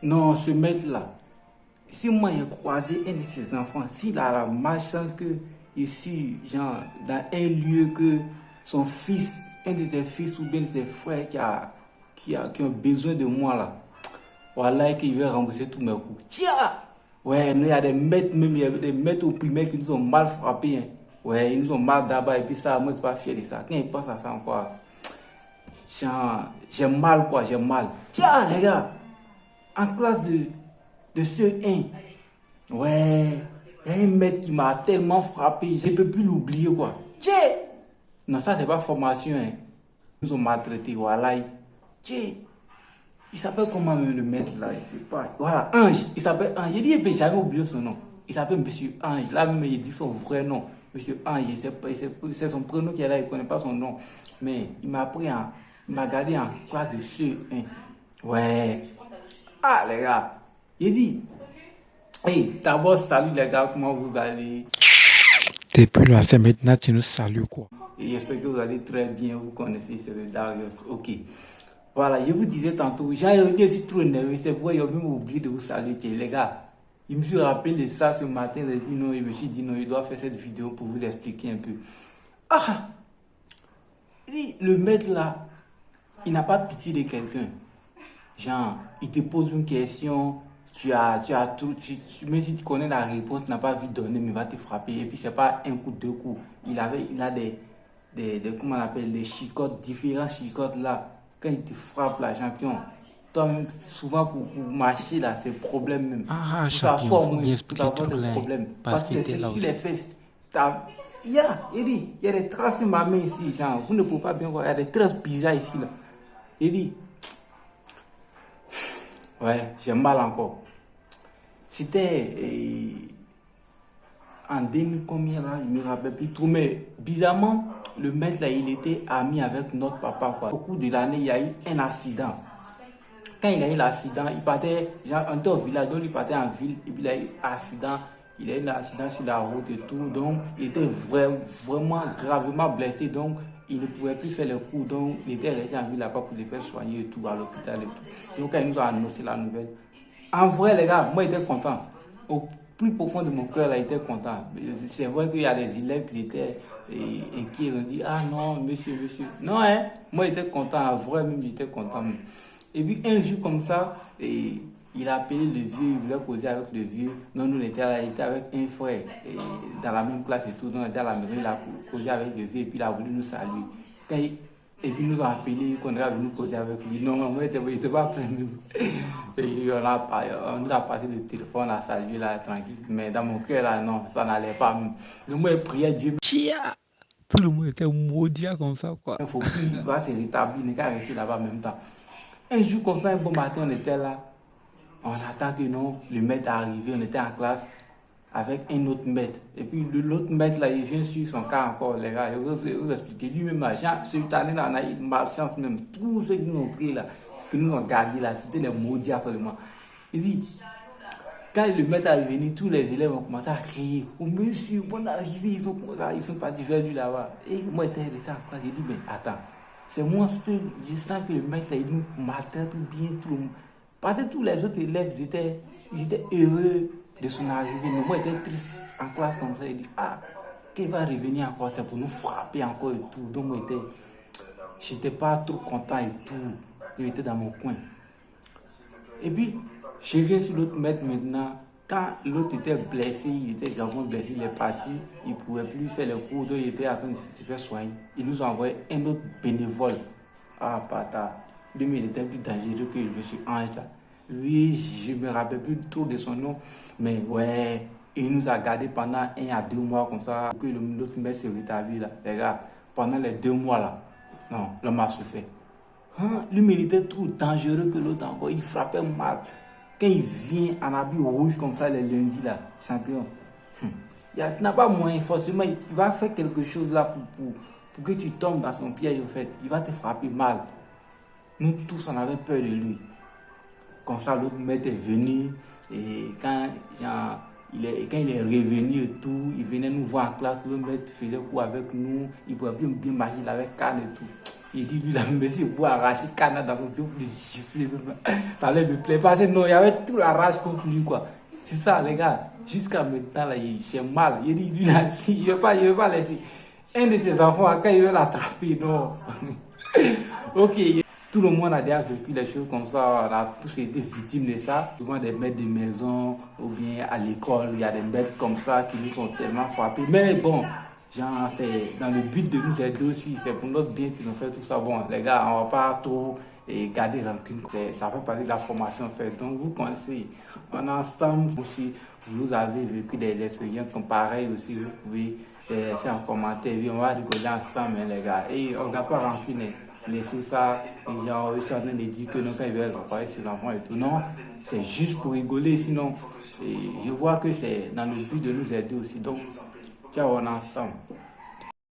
Non, ce maître-là, si moi j'ai croisé un de ses enfants, s'il a la malchance que je suis genre, dans un lieu que son fils, un de ses fils ou bien de ses frères qui ont besoin de moi là, voilà que je vais rembourser tous mes coûts. Tiens! Ouais, nous il y a des maîtres, même il y a des maîtres au primaire qui nous ont mal frappés. Hein. Ouais, ils nous ont mal d'abord et puis ça, moi je suis pas fier de ça. Quand ils pensent à ça encore, j'ai mal quoi, j'ai mal. Tiens les gars, en classe de CE1, ouais, il y a un maître qui m'a tellement frappé, je ne peux plus l'oublier quoi. Tiens! Non, ça c'est pas formation, hein. Ils nous ont maltraités, voilà. Tiens! Il s'appelle comment même le maître là, il sait pas. Voilà, Ange, il s'appelle Ange. Il dit, il ne peut jamais oublier son nom. Il s'appelle Monsieur Ange. Là même, il dit son vrai nom. Monsieur Ange, c'est son prénom qui est là, il ne connaît pas son nom. Mais il m'a appris il m'a gardé en classe de CE1. Ouais. Ah les gars, il dit, hey, d'abord salut les gars, comment vous allez? Depuis la fin, maintenant, tu nous salues quoi. Et j'espère que vous allez très bien, vous connaissez, c'est le Darius. Ok. Voilà, je vous disais tantôt, je suis trop énervé, c'est pourquoi j'ai même oublié de vous saluer, les gars. Je me suis rappelé de ça ce matin, et puis non, je me suis dit non, je dois faire cette vidéo pour vous expliquer un peu. Ah! Le maître là, il n'a pas pitié de quelqu'un. Genre, il te pose une question, tu as tout, même si tu connais la réponse, tu n'as pas envie de donner, mais il va te frapper. Et puis, c'est pas un coup, deux coups. Il a comment on appelle, des chicottes, différents chicottes là. Quand il te frappe là, champion, toi-même, souvent pour marcher là, c'est problème même. Ah, Pour champion, t'asseoir, faut moi, bien pour expliquer t'asseoir, trop c'est là. problème. Parce Parce qu'il que était c'est là sur les aussi. fesses. Il y a des traces sur ma main ici, genre, vous ne pouvez pas bien voir, il y a des traces bizarres ici là. Il dit, ouais, j'ai mal encore. C'était en 2000 combien là, je me rappelle plus trop, mais bizarrement, le maître là, il était ami avec notre papa quoi. Au cours de l'année, il y a eu un accident. Quand il a eu l'accident, il partait, genre, on était au village, donc il partait en ville, et puis il a eu un accident. Il a eu un accident sur la route et tout, donc il était vraiment gravement blessé, donc il ne pouvait plus faire le cours, donc il était resté en ville là-bas pour se faire soigner et tout, à l'hôpital et tout. Donc quand ils nous ont annoncé la nouvelle, en vrai les gars, moi j'étais content. Au plus profond de mon cœur, là, j'étais content. C'est vrai qu'il y a des élèves qui étaient inquiets, ils ont dit, ah non, monsieur. Non, hein, moi j'étais content, en vrai même j'étais content. Et puis un jour comme ça, il a appelé le vieux, il voulait causer avec le vieux. Non, nous on était là, il était avec un frère dans la même classe et tout. Donc on était à la maison, il a causé avec le vieux et puis il a voulu nous saluer. Et puis nous a appelé qu'on est venu causer avec lui. Non, moi il n'était pas prêt. Et on nous a passé le téléphone, on a salué là, tranquille. Mais dans mon cœur là, non, ça n'allait pas. Le moi, je priais Dieu. Chia! Tout le monde était maudit comme ça quoi. Il faut qu'il va se rétablir, il n'est qu'à rester là-bas en même temps. Un jour comme ça, un bon matin, on était là. On attend que non, le maître est arrivé, on était en classe avec un autre maître. Et puis l'autre maître là, il vient sur son cas encore, les gars. Je vais vous expliquer. Lui-même, cette année-là, on a eu malchance même. Tous ceux qui nous ont pris là, ce que nous ont gardé là, c'était des maudits seulement. Il dit, quand le maître est venu, tous les élèves ont commencé à crier. Oh monsieur, bon arrivé, ils sont partis vers lui là-bas. Et moi, j'étais resté en classe, j'ai dit, mais attends. C'est moi, je sens que le maître, il nous maltraite bien tout le monde. Parce que tous les autres élèves, ils étaient heureux de son arrivée. Mais moi, j'étais triste en classe comme ça. Il dit, ah, qu'il va revenir encore, c'est pour nous frapper encore et tout. Donc, moi, j'étais pas trop content et tout. J'étais dans mon coin. Et puis, je viens sur l'autre maître maintenant. Quand l'autre était blessé, il était gravement blessé, il est parti, il ne pouvait plus faire le cours, donc il était en train de se faire soigner. Il nous a envoyé un autre bénévole. Ah, pata. Lui, il était plus dangereux que monsieur Ange là. Lui, je ne me rappelle plus trop de son nom, mais ouais, il nous a gardé pendant 1 à 2 mois comme ça, que l'autre maître se rétablit là. Les gars, pendant les 2 mois là, non, l'homme a souffert. Hein? Lui, il était trop dangereux que l'autre encore, il frappait mal. Quand il vient en habit rouge comme ça les lundis là, champion, tu n'as pas moyen, forcément, il va faire quelque chose là pour que tu tombes dans son piège en fait. Il va te frapper mal. Nous tous, on avait peur de lui. Comme ça, l'autre maître est venu et quand il est revenu et tout, il venait nous voir en classe, l'autre maître faisait cours avec nous, il ne pouvait plus bien marcher, il avait canne et tout. Il dit, lui, la monsieur, vous arracher canard dans le dos, vous le gifler. Ça ne me plaît pas. Non, il y avait toute la rage contre lui, quoi. C'est ça, les gars. Jusqu'à maintenant, là, j'ai mal. Il dit, lui, là, si, il ne veut pas laisser. Un de ses enfants, quand il veut l'attraper, non. Ok. Tout le monde a déjà vécu les choses comme ça. On a tous été victimes de ça. Souvent des maîtres de maison ou bien à l'école, il y a des maîtres comme ça qui nous sont tellement frappés. Mais bon, genre, c'est dans le but de nous aider aussi. C'est pour notre bien qu'ils nous fait tout ça. Bon, les gars, on ne va pas trop garder rancune. Ça fait partie de la formation faite. Donc, vous connaissez, on est ensemble aussi. Vous avez vécu des expériences comme pareil aussi. Vous pouvez laisser en commentaire. On va rigoler ensemble, les gars. Et on ne va pas rancune. Laisser ça, les gens sont en train de dire que non, quand ils veulent réparer ses enfants et tout. Non, c'est juste pour rigoler, sinon, je vois que c'est dans le but de nous aider aussi. Donc, ciao, on est ensemble.